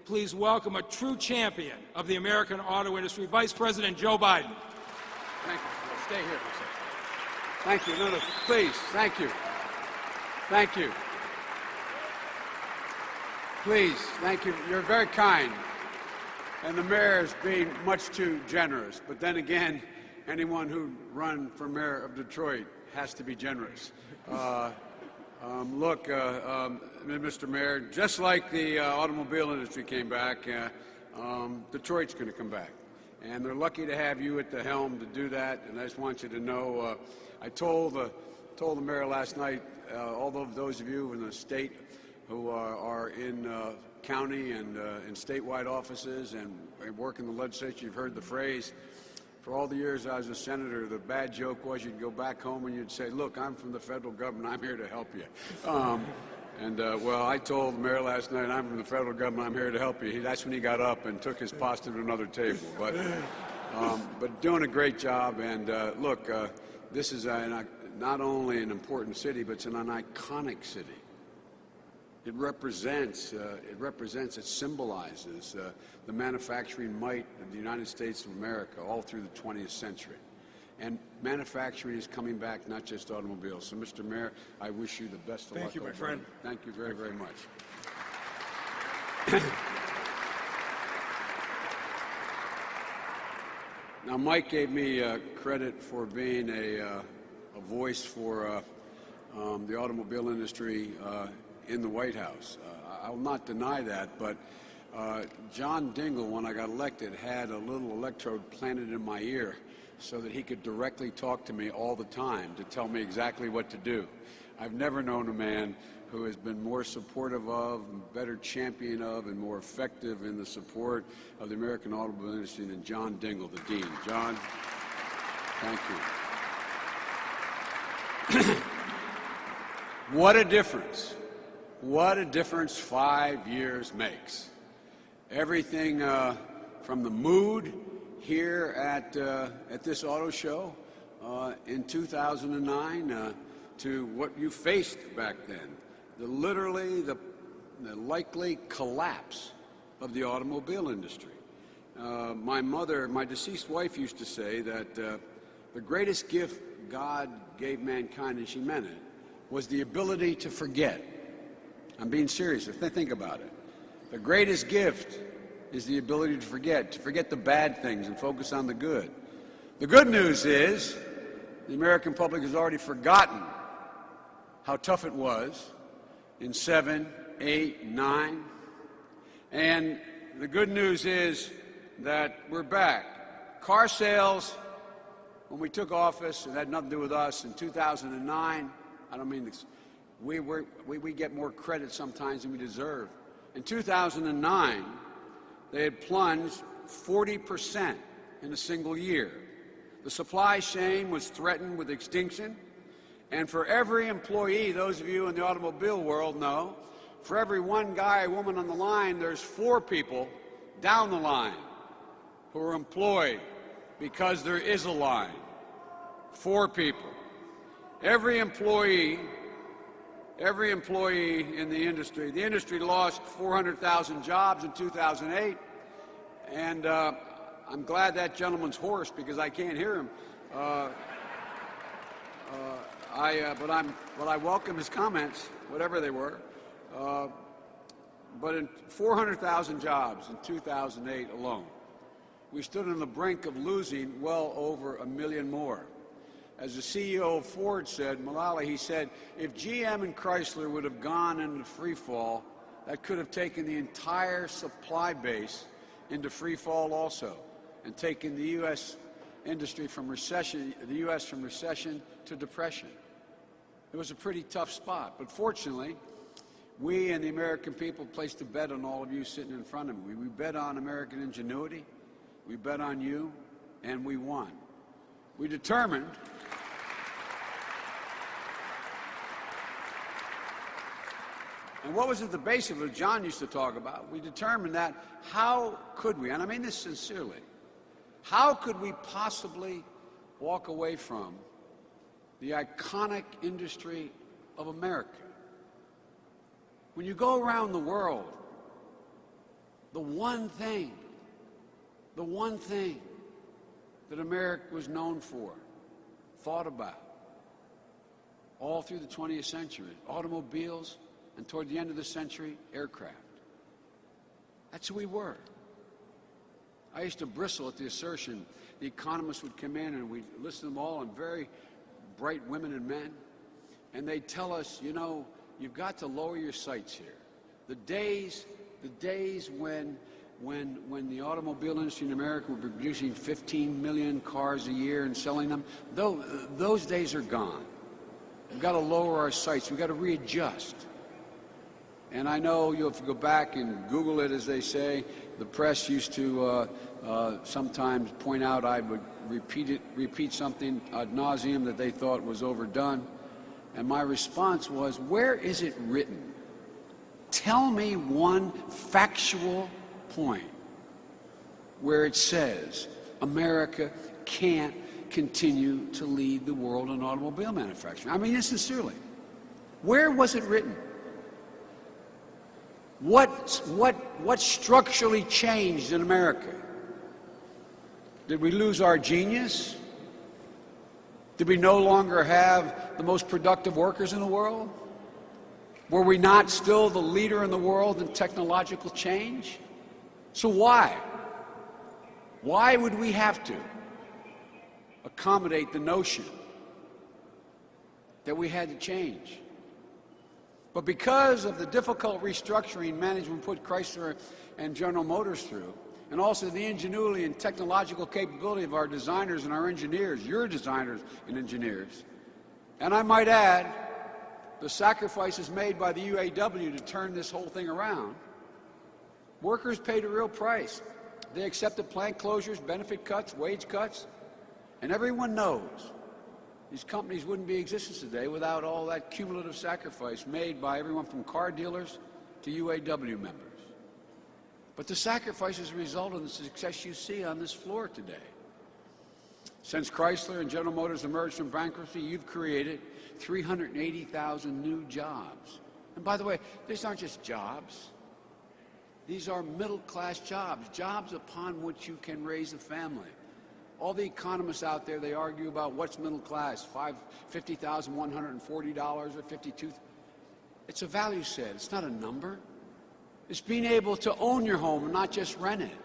please welcome a true champion of the American auto industry, Vice President Joe Biden. Thank you. Stay here for a second. Thank you. No, please. Thank you. Thank you. Please, thank you. You're very kind. And the mayor is being much too generous. But then again, anyone who run for mayor of Detroit has to be generous. Look, Mr. Mayor, just like the automobile industry came back, Detroit's going to come back. And they're lucky to have you at the helm to do that. And I just want you to know, I told the mayor last night, all of those of you in the state who are in county and in statewide offices and work in the legislature, you've heard the phrase. For all the years I was a senator, the bad joke was you'd go back home and you'd say, look, I'm from the federal government, I'm here to help you. Well, I told the mayor last night, I'm from the federal government, I'm here to help you. That's when he got up and took his pasta to another table. But doing a great job, and look, this is not only an important city, but it's an iconic city. It represents, it symbolizes the manufacturing might of the United States of America all through the 20th century. And manufacturing is coming back, not just automobiles. So, Mr. Mayor, I wish you the best of luck. Thank you, my friend. Thank you very, very much. Now, Mike gave me credit for being a voice for the automobile industry in the White House. I will not deny that, but John Dingell, when I got elected, had a little electrode planted in my ear so that he could directly talk to me all the time to tell me exactly what to do. I've never known a man who has been more supportive of, better champion of, and more effective in the support of the American automobile industry than John Dingell, the Dean. John, thank you. What a difference. What a difference 5 years makes. Everything from the mood here at this auto show in 2009 to what you faced back then. Literally the likely collapse of the automobile industry. My mother, my deceased wife, used to say that the greatest gift God gave mankind, and she meant it, was the ability to forget. I'm being serious. Think about it. The greatest gift is the ability to forget the bad things and focus on the good. The good news is the American public has already forgotten how tough it was in 7, 8, 9. And the good news is that we're back. Car sales, when we took office, it had nothing to do with us, in 2009, I don't mean this, we get more credit sometimes than we deserve. In 2009, they had plunged 40% in a single year. The supply chain was threatened with extinction, and for every employee, those of you in the automobile world know, for every one guy or woman on the line, there's 4 people down the line who are employed because there is a line. 4 people. Every employee in the industry lost 400,000 jobs in 2008, and I'm glad that gentleman's hoarse because I can't hear him. But I welcome his comments, whatever they were. But in 400,000 jobs in 2008 alone, we stood on the brink of losing well over 1 million more. As the CEO of Ford said, Malala, he said, if GM and Chrysler would have gone into free fall, that could have taken the entire supply base into free fall also, and taken the U.S. industry from recession, the U.S. from recession to depression. It was a pretty tough spot, but fortunately, we and the American people placed a bet on all of you sitting in front of me. We bet on American ingenuity, we bet on you, and we won. We determined and what was at the base of it, John used to talk about, we determined that how could we, and I mean this sincerely, how could we possibly walk away from the iconic industry of America? When you go around the world, the one thing that America was known for, thought about, all through the 20th century, automobiles, and toward the end of the century, aircraft. That's who we were. I used to bristle at the assertion the economists would come in and we'd listen to them all, and very bright women and men, and they'd tell us, you know, you've got to lower your sights here. The days when the automobile industry in America would be producing 15 million cars a year and selling them, those days are gone. We've got to lower our sights. We've got to readjust. And I know you'll have to go back and Google it, as they say. The press used to sometimes point out I would repeat something ad nauseum that they thought was overdone. And my response was, where is it written? Tell me one factual point where it says America can't continue to lead the world in automobile manufacturing. I mean, sincerely. Where was it written? What structurally changed in America? Did we lose our genius? Did we no longer have the most productive workers in the world? Were we not still the leader in the world in technological change? So why? Why would we have to accommodate the notion that we had to change? But because of the difficult restructuring management put Chrysler and General Motors through, and also the ingenuity and technological capability of our designers and our engineers, your designers and engineers, and I might add, the sacrifices made by the UAW to turn this whole thing around, workers paid a real price. They accepted plant closures, benefit cuts, wage cuts, and everyone knows these companies wouldn't be in existence today without all that cumulative sacrifice made by everyone from car dealers to UAW members. But the sacrifices result in the success you see on this floor today. Since Chrysler and General Motors emerged from bankruptcy, you've created 380,000 new jobs. And by the way, these aren't just jobs. These are middle-class jobs, jobs upon which you can raise a family. All the economists out there, they argue about what's middle class, $50,140 or $52,000. It's a value set. It's not a number. It's being able to own your home and not just rent it.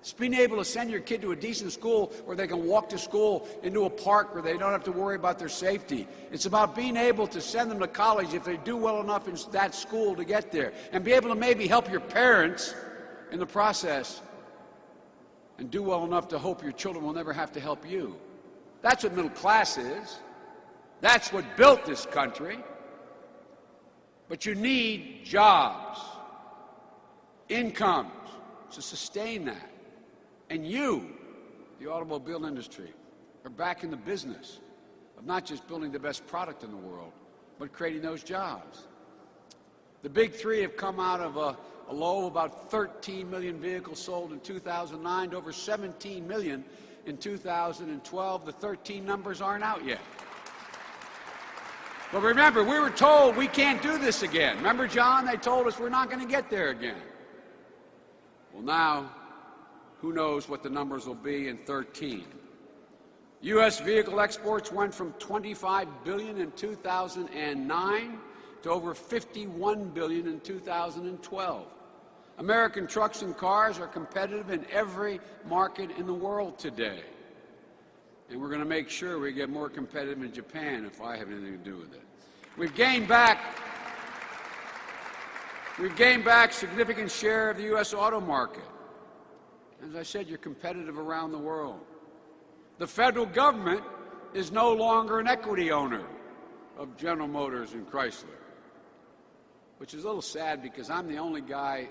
It's being able to send your kid to a decent school where they can walk to school into a park where they don't have to worry about their safety. It's about being able to send them to college if they do well enough in that school to get there, and be able to maybe help your parents in the process and do well enough to hope your children will never have to help you. That's what middle class is. That's what built this country. But you need jobs, incomes to sustain that. And you, the automobile industry, are back in the business of not just building the best product in the world, but creating those jobs. The big three have come out of a low of about 13 million vehicles sold in 2009 to over 17 million in 2012. The 13 numbers aren't out yet. But remember, we were told we can't do this again. Remember, John? They told us we're not going to get there again. Well, now, who knows what the numbers will be in 13. U.S. vehicle exports went from $25 billion in 2009 to over $51 billion in 2012. American trucks and cars are competitive in every market in the world today. And we're going to make sure we get more competitive in Japan if I have anything to do with it. We've gained back significant share of the U.S. auto market. As I said, you're competitive around the world. The federal government is no longer an equity owner of General Motors and Chrysler, which is a little sad because I'm the only guy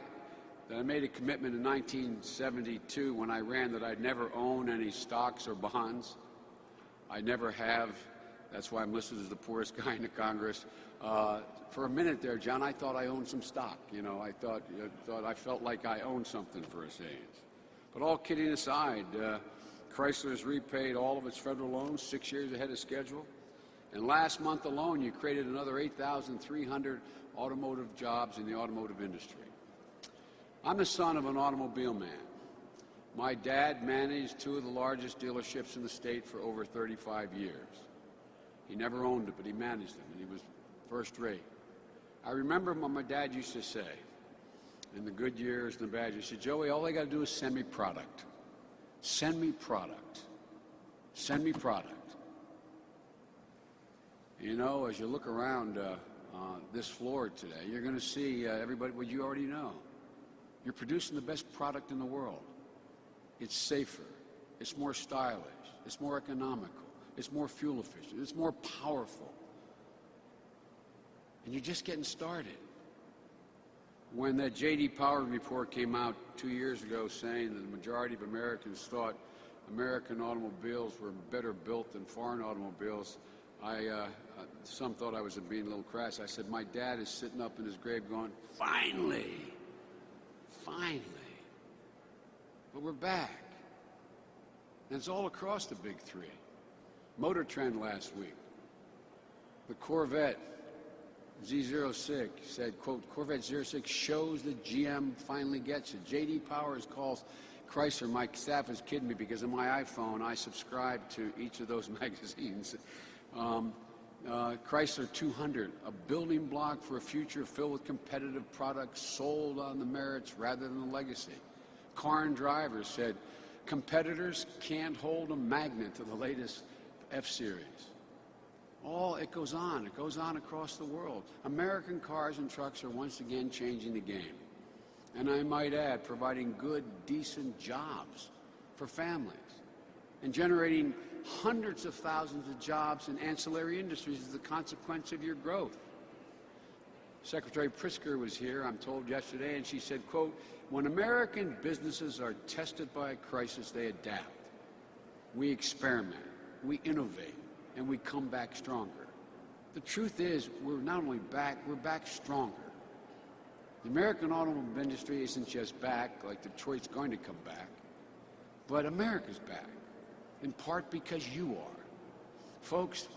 that I made a commitment in 1972 when I ran that I'd never own any stocks or bonds. I never have. That's why I'm listed as the poorest guy in the Congress. For a minute there, John, I thought I owned some stock. You know, I felt like I owned something for a change. But all kidding aside, Chrysler has repaid all of its federal loans 6 years ahead of schedule. And last month alone, you created another 8,300 automotive jobs in the automotive industry. I'm the son of an automobile man. My dad managed two of the largest dealerships in the state for over 35 years. He never owned it, but he managed them, and he was first rate. I remember what my dad used to say, in the good years and the bad years. He said, Joey, all they got to do is send me product. Send me product. Send me product. You know, as you look around this floor today, you're going to see everybody what you already know. You're producing the best product in the world. It's safer. It's more stylish. It's more economical. It's more fuel efficient. It's more powerful. And you're just getting started. When that J.D. Power report came out 2 years ago saying that the majority of Americans thought American automobiles were better built than foreign automobiles, some thought I was being a little crass. I said, my dad is sitting up in his grave going, finally, finally. But we're back. And it's all across the big three. Motor Trend last week. The Corvette Z06 said, quote, Corvette 06 shows that GM finally gets it. J.D. Powers calls Chrysler, my staff is kidding me because on my iPhone I subscribe to each of those magazines. Chrysler 200, a building block for a future filled with competitive products sold on the merits rather than the legacy. Car and Driver said, competitors can't hold a magnet to the latest F-Series. It goes on across the world. American cars and trucks are once again changing the game. And I might add, providing good, decent jobs for families and generating hundreds of thousands of jobs in ancillary industries as a consequence of your growth. Secretary Pritzker was here, I'm told, yesterday, and she said, quote, when American businesses are tested by a crisis, they adapt. We experiment, we innovate, and we come back stronger. The truth is, we're not only back, we're back stronger. The American automobile industry isn't just back, like Detroit's going to come back, but America's back, in part because you are. Folks,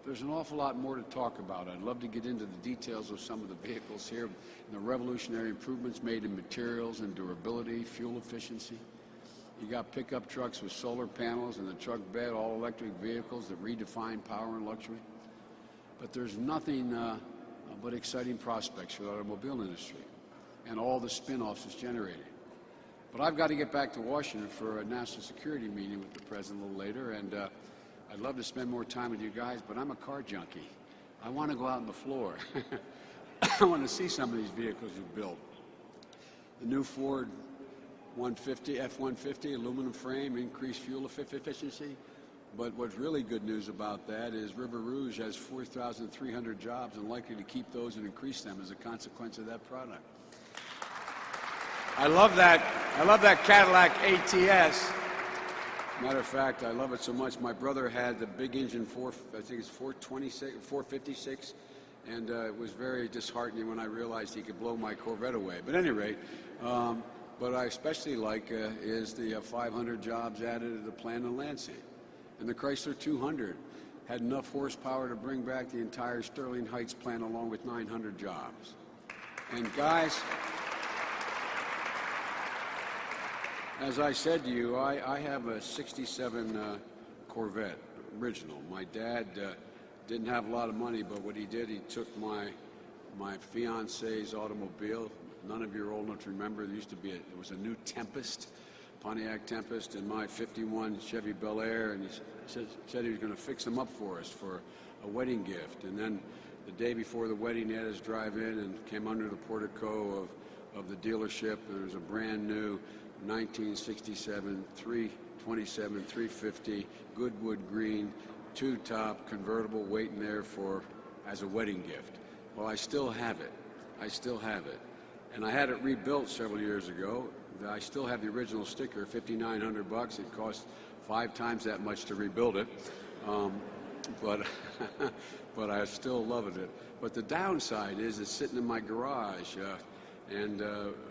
there's an awful lot more to talk about. I'd love to get into the details of some of the vehicles here and the revolutionary improvements made in materials and durability, fuel efficiency. You got pickup trucks with solar panels and the truck bed, all electric vehicles that redefine power and luxury. But there's nothing but exciting prospects for the automobile industry and all the spin-offs it's generating. But I've got to get back to Washington for a national security meeting with the president a little later, and I'd love to spend more time with you guys, but I'm a car junkie. I want to go out on the floor. I want to see some of these vehicles you built. The new Ford F-150 aluminum frame, increased fuel efficiency. But what's really good news about that is River Rouge has 4,300 jobs and likely to keep those and increase them as a consequence of that product. I love that Cadillac ATS. Matter of fact, I love it so much. My brother had the big engine, I think it's 456, and it was very disheartening when I realized he could blow my Corvette away. But at any rate, what I especially like is the 500 jobs added to the plant in Lansing. And the Chrysler 200 had enough horsepower to bring back the entire Sterling Heights plant along with 900 jobs. And guys, as I said to you, I have a 67 Corvette, original. My dad didn't have a lot of money, but what he did, he took my fiance's automobile. None of you are old enough to remember. There used to be it was a new Tempest, Pontiac Tempest, and my 51 Chevy Bel Air, and he said he was going to fix them up for us for a wedding gift. And then the day before the wedding, he had us drive in and came under the portico of the dealership. There was a brand new 1967 327 350 Goodwood Green two-top convertible waiting there as a wedding gift. Well, I still have it. I still have it. And I had it rebuilt several years ago. I still have the original sticker, $5,900. It cost 5 times that much to rebuild it, but I still loved it. But the downside is it's sitting in my garage, and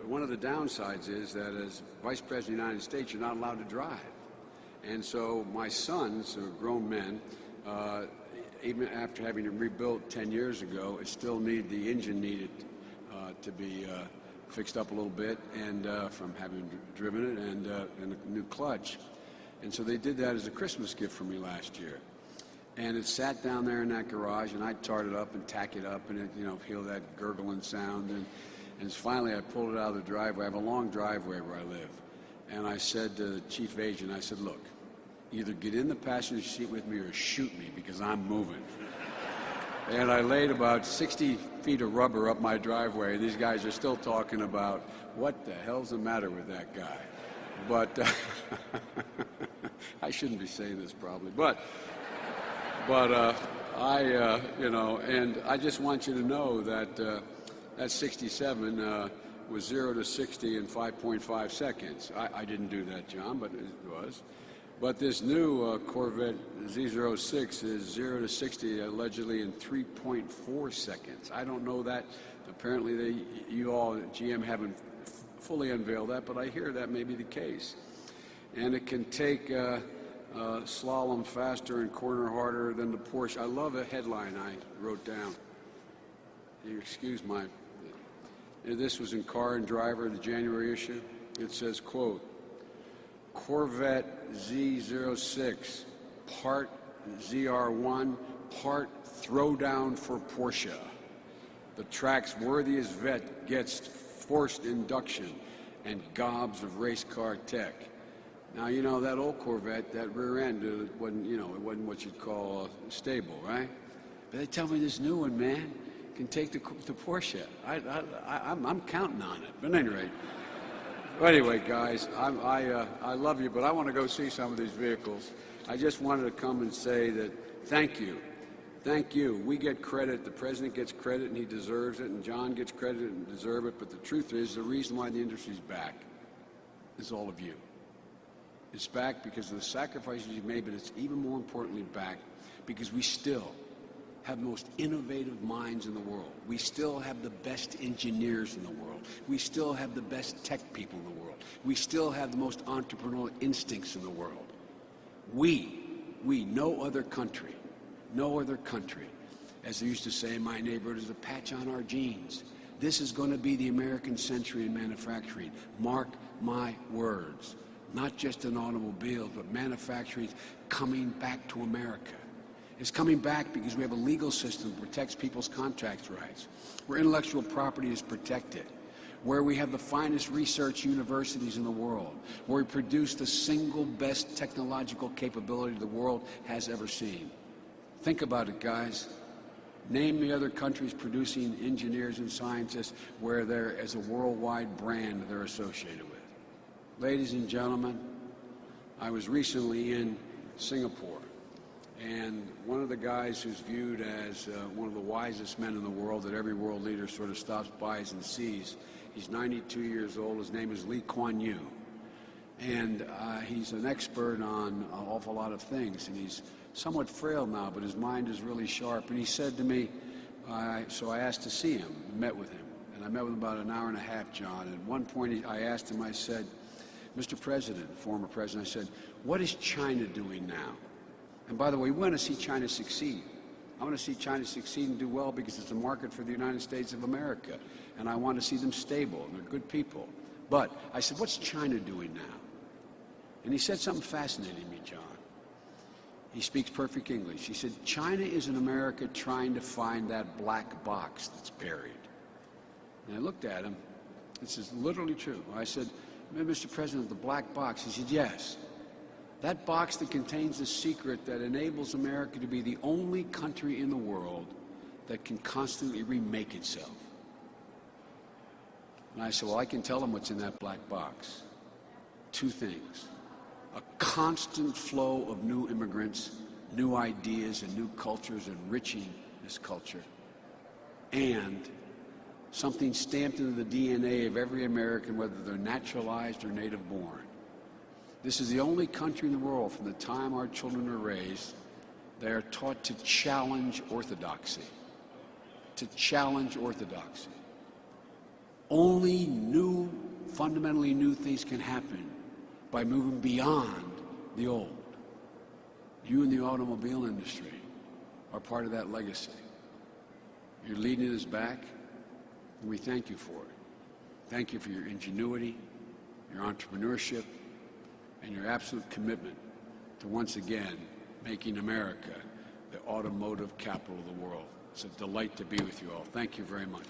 one of the downsides is that as Vice President of the United States, you're not allowed to drive. And so my sons, who are grown men, even after having it rebuilt 10 years ago, it still the engine needed to be fixed up a little bit, and from having driven it, and a new clutch. And so they did that as a Christmas gift for me last year. And it sat down there in that garage, and I tarred it up and tack it up, and it, feel that gurgling sound. And finally, I pulled it out of the driveway. I have a long driveway where I live. And I said to the chief agent, I said, look, either get in the passenger seat with me or shoot me, because I'm moving. And I laid about 60 feet of rubber up my driveway, and these guys are still talking about what the hell's the matter with that guy. But I shouldn't be saying this probably, but and I just want you to know that that 67 was 0 to 60 in 5.5 seconds. I didn't do that, John, but it was. But this new Corvette Z06 is 0 to 60 allegedly in 3.4 seconds. I don't know that. Apparently, you all at GM haven't fully unveiled that, but I hear that may be the case. And it can take slalom faster and corner harder than the Porsche. I love a headline I wrote down. You excuse my... This was in Car and Driver, the January issue. It says, quote, Corvette Z06, part ZR1, part throwdown for Porsche. The track's worthiest vet gets forced induction and gobs of race car tech. Now, that old Corvette, that rear end, it wasn't what you'd call stable, right? But they tell me this new one, man, can take the Porsche. I'm counting on it. But at any rate, anyway, guys, I love you, but I want to go see some of these vehicles. I just wanted to come and say that thank you. Thank you. We get credit. The president gets credit, and he deserves it, and John gets credit and deserves it. But the truth is, the reason why the industry's back is all of you. It's back because of the sacrifices you've made, but it's even more importantly back because we still have the most innovative minds in the world. We still have the best engineers in the world. We still have the best tech people in the world. We still have the most entrepreneurial instincts in the world. We, no other country, as they used to say in my neighborhood, is a patch on our genes. This is going to be the American century in manufacturing. Mark my words. Not just in automobiles, but manufacturing coming back to America. It's coming back because we have a legal system that protects people's contract rights, where intellectual property is protected, where we have the finest research universities in the world, where we produce the single best technological capability the world has ever seen. Think about it, guys. Name the other countries producing engineers and scientists where there is a worldwide brand they're associated with. Ladies and gentlemen, I was recently in Singapore, and one of the guys who's viewed as one of the wisest men in the world that every world leader sort of stops by and sees, he's 92 years old. His name is Lee Kuan Yew, and he's an expert on an awful lot of things, and he's somewhat frail now, but his mind is really sharp. And he said to me, so I asked to see him, met with him, and I met with him about an hour and a half, John. And at one point I asked him, I said, Mr. President, former president, I said, what is China doing now? And by the way, we want to see China succeed. I want to see China succeed and do well because it's a market for the United States of America. And I want to see them stable, and they're good people. But I said, what's China doing now? And he said something fascinating to me, John. He speaks perfect English. He said, China is in America trying to find that black box that's buried. And I looked at him. This is literally true. I said, Mr. President, the black box. He said, yes. That box that contains the secret that enables America to be the only country in the world that can constantly remake itself. And I said, well, I can tell them what's in that black box. Two things. A constant flow of new immigrants, new ideas, and new cultures enriching this culture. And something stamped into the DNA of every American, whether they're naturalized or native born. This is the only country in the world, from the time our children are raised, they are taught to challenge orthodoxy. To challenge orthodoxy. Only new, fundamentally new things can happen by moving beyond the old. You in the automobile industry are part of that legacy. You're leading us back, and we thank you for it. Thank you for your ingenuity, your entrepreneurship, and your absolute commitment to once again making America the automotive capital of the world. It's a delight to be with you all. Thank you very much.